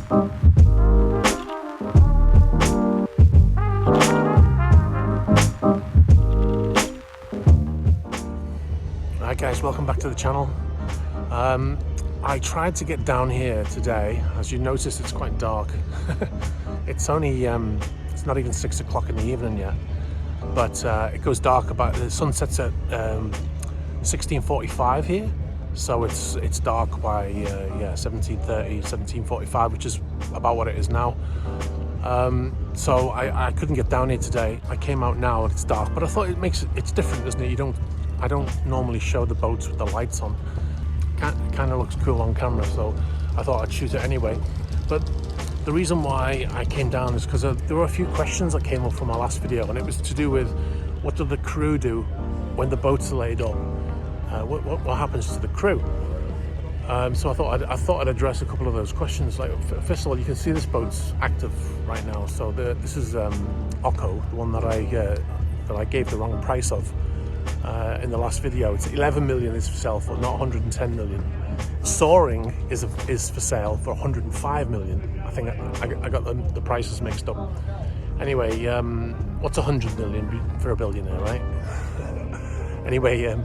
Hi guys, welcome back to the channel. I tried to get down here today. As you notice, it's quite dark. It's only it's not even 6 o'clock in the evening yet, but it goes dark about, the sun sets at 16:45 here, so it's dark by 17:30, 17:45, which is about what it is now. So I couldn't get down here today. I came out now and it's dark, but I thought it's different, doesn't it? I don't normally show the boats with the lights on. It kind of looks cool on camera, so I thought I'd shoot it anyway. But the reason why I came down is because there were a few questions that came up from my last video, and it was to do with what do the crew do when the boats are laid up? What happens to the crew? So I thought I'd address a couple of those questions. Like, first of all, you can see this boat's active right now. So this is Occo, the one that I gave the wrong price of. In the last video. It's 11 million is for sale for, not 110 million. Soaring is for sale for 105 million. I think I got the prices mixed up. Anyway, what's 100 million for a billionaire, right? Anyway,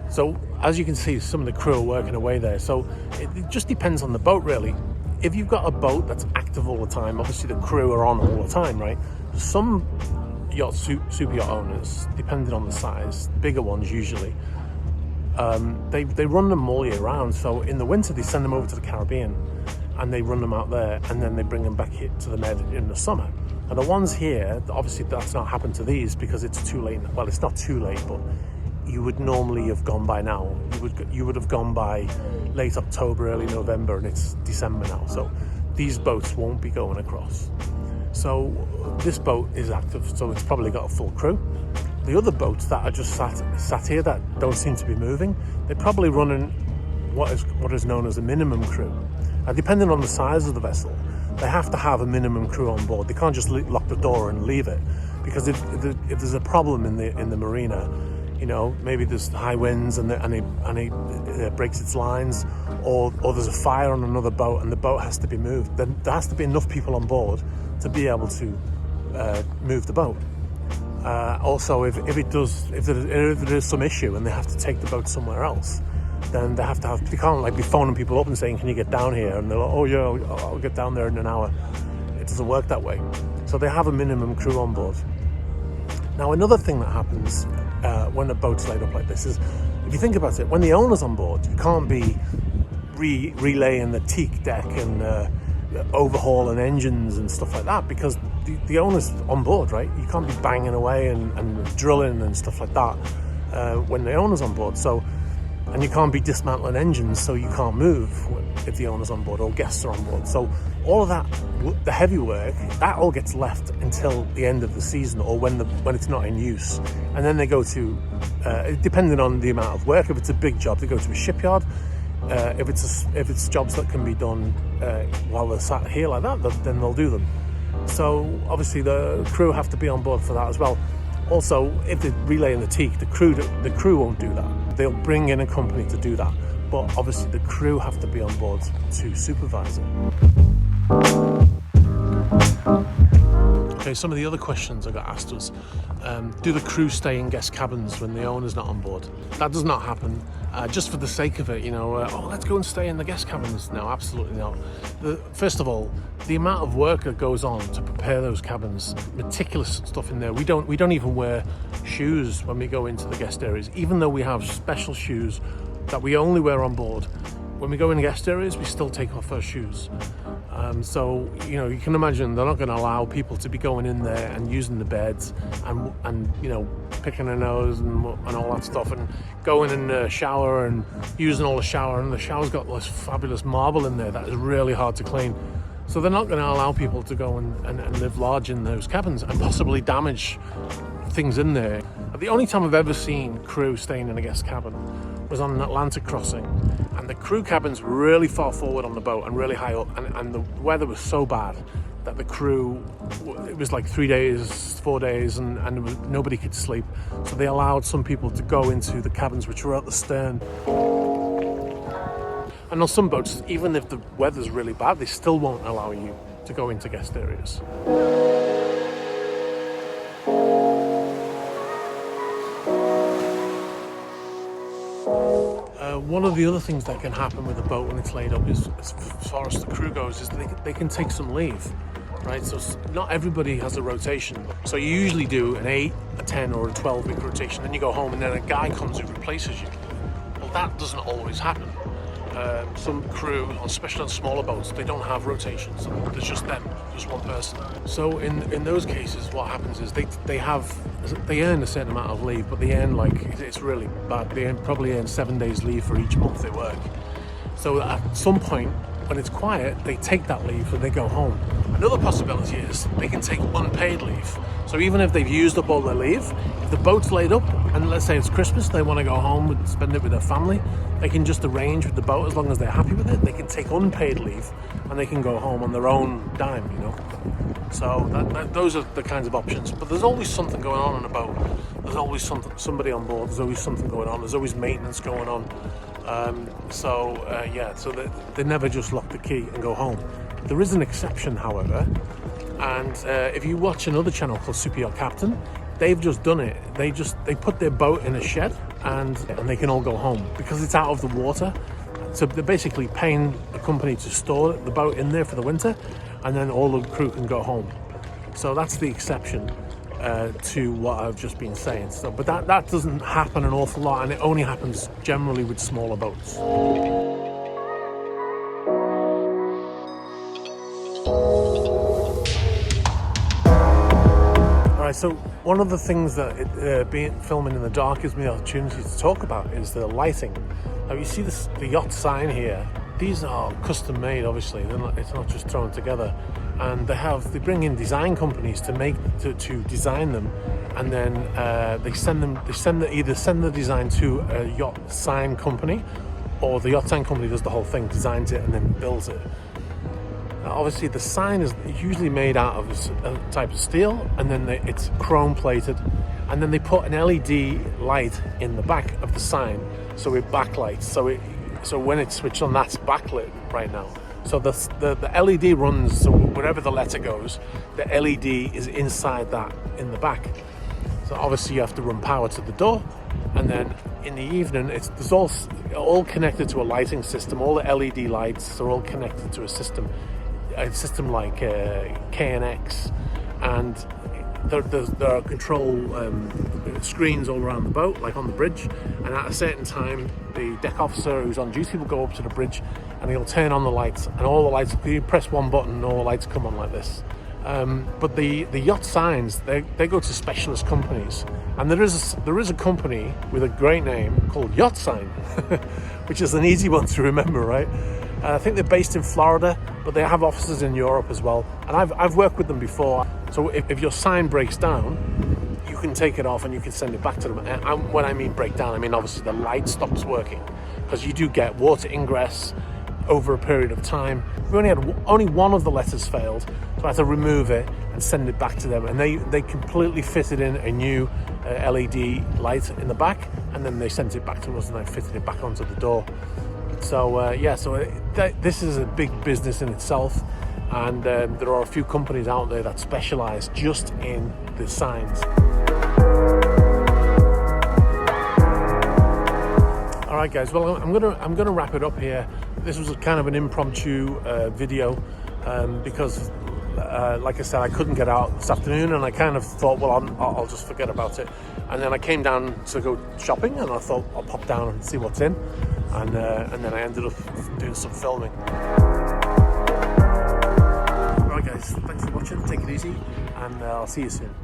so as you can see, some of the crew are working away there. So it just depends on the boat, really. If you've got a boat that's active all the time, obviously the crew are on all the time, right? Some super yacht owners, depending on the size, bigger ones usually, they run them all year round. So in the winter they send them over to the Caribbean and they run them out there, and then they bring them back here to the Med in the summer. And the ones here, obviously that's not happened to these because it's too late. Well, it's not too late, but you would normally have gone by now. You would have gone by late October, early November, and it's December now. So these boats won't be going across. So this boat is active, so it's probably got a full crew. The other boats that are just sat here that don't seem to be moving, they're probably running what is known as a minimum crew. Now, depending on the size of the vessel, they have to have a minimum crew on board. They can't just lock the door and leave it, because if there's a problem in the marina, you know, maybe there's high winds and it breaks its lines, or there's a fire on another boat and the boat has to be moved, then there has to be enough people on board to be able to move the boat. Also, if there is some issue and they have to take the boat somewhere else, then they can't like be phoning people up and saying, can you get down here? And they're like, oh yeah, I'll get down there in an hour. It doesn't work that way. So they have a minimum crew on board. Now, another thing that happens when a boat's laid up like this is, if you think about it, when the owner's on board, you can't be relaying the teak deck and overhauling engines and stuff like that, because the owner's on board, right? You can't be banging away and drilling and stuff like that when the owner's on board. So, and you can't be dismantling engines, so you can't move if the owner's on board or guests are on board. So all of that, the heavy work, that all gets left until the end of the season, or when it's not in use, and then they go to depending on the amount of work. If it's a big job, they go to a shipyard. If it's jobs that can be done while they're sat here like that, then they'll do them. So obviously the crew have to be on board for that as well. Also, if they're relaying the teak, the crew won't do that. They'll bring in a company to do that, but obviously the crew have to be on board to supervise it. Okay, some of the other questions I got asked was, do the crew stay in guest cabins when the owner's not on board? That does not happen, just for the sake of it, you know, let's go and stay in the guest cabins. No, absolutely not. First of all, the amount of work that goes on to prepare those cabins, meticulous stuff in there. We don't even wear shoes when we go into the guest areas, even though we have special shoes that we only wear on board. When we go in the guest areas, we still take off our shoes. So, you know, you can imagine they're not going to allow people to be going in there and using the beds and you know, picking their nose and all that stuff, and going in the shower and using all the shower, and the shower's got this fabulous marble in there that is really hard to clean. So they're not going to allow people to go and live large in those cabins and possibly damage things in there. The only time I've ever seen crew staying in a guest cabin was on an Atlantic crossing, and the crew cabin's really far forward on the boat and really high up, and the weather was so bad that the crew, it was like 3 days, 4 days, and nobody could sleep. So they allowed some people to go into the cabins which were at the stern. And on some boats, even if the weather's really bad, they still won't allow you to go into guest areas. One of the other things that can happen with a boat when it's laid up is, as far as the crew goes, is they can take some leave, right? So not everybody has a rotation. So you usually do an 8, a 10 or a 12-week rotation, then you go home and then a guy comes who replaces you. Well, that doesn't always happen. Some crew, especially on smaller boats, they don't have rotations. There's just them, just one person. So in those cases, what happens is they earn a certain amount of leave, but they earn, like, it's really bad. They probably earn 7 days leave for each month they work. So at some point, when it's quiet, they take that leave and they go home. Another possibility is they can take unpaid leave. So even if they've used up all their leave, if the boat's laid up, and let's say it's Christmas, they want to go home and spend it with their family, they can just arrange with the boat as long as they're happy with it. They can take unpaid leave and they can go home on their own dime, you know. So those are the kinds of options. But there's always something going on a boat. There's always somebody on board. There's always something going on. There's always maintenance going on. So they never just lock the key and go home. There is an exception, however, and if you watch another channel called SuperYacht Captain, they've just done it. They put their boat in a shed and they can all go home because it's out of the water. So they're basically paying a company to store the boat in there for the winter, and then all the crew can go home. So that's the exception to what I've just been saying. So, but that doesn't happen an awful lot, and it only happens generally with smaller boats. Alright, so one of the things that filming in the dark gives me the opportunity to talk about is the lighting. Now you see the yacht sign here. These are custom made, obviously. It's not just thrown together, and they bring in design companies to design them, and then they either send the design to a yacht sign company, or the yacht sign company does the whole thing, designs it, and then builds it. Now, obviously, the sign is usually made out of a type of steel, and then it's chrome plated, and then they put an LED light in the back of the sign, so it backlights. So when it's switched on, that's backlit right now. So the LED runs, so wherever the letter goes, the LED is inside that in the back. So obviously you have to run power to the door, and then in the evening it's all connected to a lighting system. All the LED lights are all connected to a system like KNX, and there are control screens all around the boat, like on the bridge, and at a certain time the deck officer who's on duty will go up to the bridge and he'll turn on the lights, and all the lights, you press one button and all the lights come on like this. But the yacht signs, they go to specialist companies, and there is a company with a great name called Yacht Sign, which is an easy one to remember, right? I think they're based in Florida, but they have offices in Europe as well, and I've worked with them before. So if your sign breaks down, you can take it off and you can send it back to them. And when I mean break down, I mean obviously the light stops working, because you do get water ingress over a period of time. We only one of the letters failed, so I had to remove it and send it back to them, and they completely fitted in a new LED light in the back, and then they sent it back to us and I fitted it back onto the door. So this is a big business in itself, and there are a few companies out there that specialize just in the signs. All right, guys. Well, I'm gonna wrap it up here. This was kind of an impromptu video because, like I said, I couldn't get out this afternoon, and I kind of thought, well, I'll just forget about it. And then I came down to go shopping, and I thought I'll pop down and see what's in. And then I ended up doing some filming. Alright guys, thanks for watching, take it easy, and I'll see you soon.